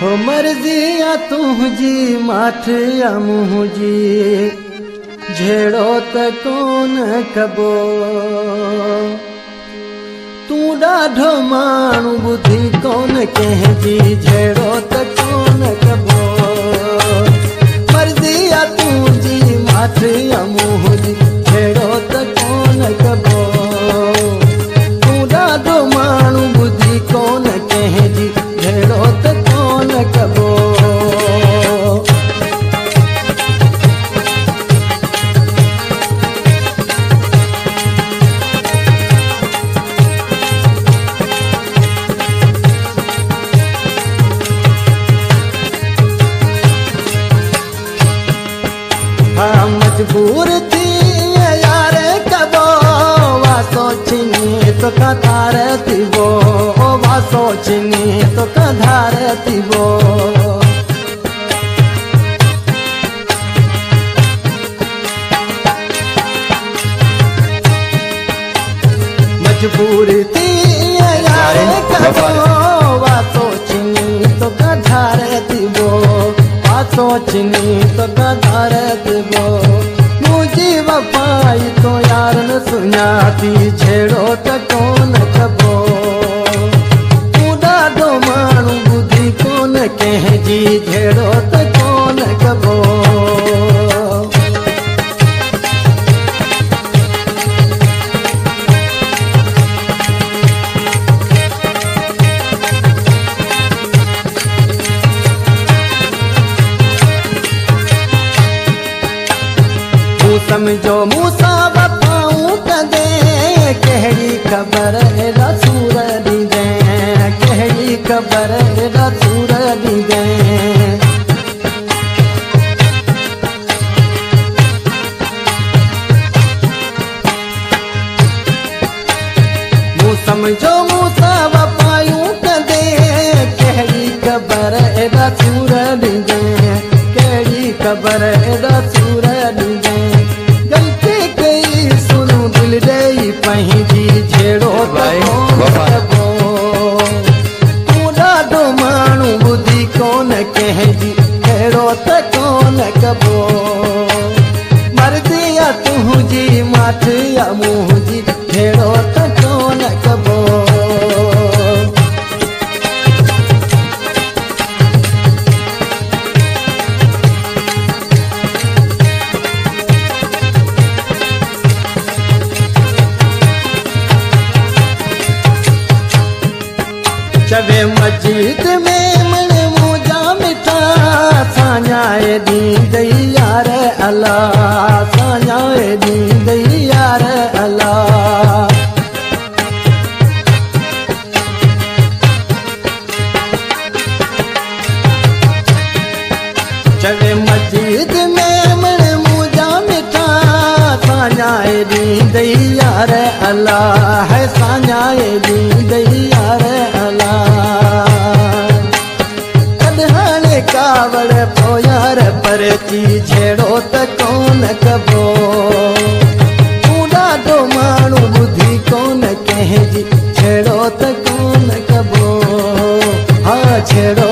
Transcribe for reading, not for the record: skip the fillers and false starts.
हो मर्जी या तुझी माठ या मुझी झेड़ो त कोन कबो तू ॾाढो माण्हू ॿुधी कोन कंहिंजी झेड़ो त कोन कबो मर्जी या तुझी माठ या मुझी झेड़ो त कोन कबो तू ॾाढो माण्हू ॿुधी कोन कंहिंजी झेड़ो त कोन कबो मजबूर थी यार कबो वा सोचनी तो कधार थीबो वा सोचनी तो कधार थीबो मजबूर थी यार कबो वा सोचनी तो कधार थीबो सोचनी तो कधार देबो मुझी वफाई तो यार न सुनाती छेड़ो त कोन कबो तू ॾाढो माण्हू ॿुधी कोन कंहिंजी झेड़ो त कोन कबो समझो मूसा वफाऊं कदे कहिड़ी ख़बर रसूल ॾींदे कहिड़ी ख़बर रसूल ॾींदे मूं समझो मूसा वफायूं कदे कहिड़ी ख़बर रसूल ॾींदे कहिड़ी ख़बर रसूल ॾींदे पंहिंजी झेड़ो त कोन कबो तू ॾाढो माण्हू ॿुधी कोन कंहिंजी झेड़ो त कोन कबो मर्जी या तुंहिंजी माठ या मुंहिंजी झेड़ो त कोन कबो चवे मस्जिद में मन मुझा मिठा साञाए ॾींदई यार अल्लाह साञाए ॾींदई यार अल्लाह चवे मस्जिद में मन मुझा मिठा साञाए ॾींदई यार अल्लाह है साञाए ॾींदई यार कावड़ पोयार परची झेड़ो त कोन कबो तू ॾाढो माण्हू ॿुधी कोन कंहिंजी झेड़ो त कोन कबो हा छेड़ो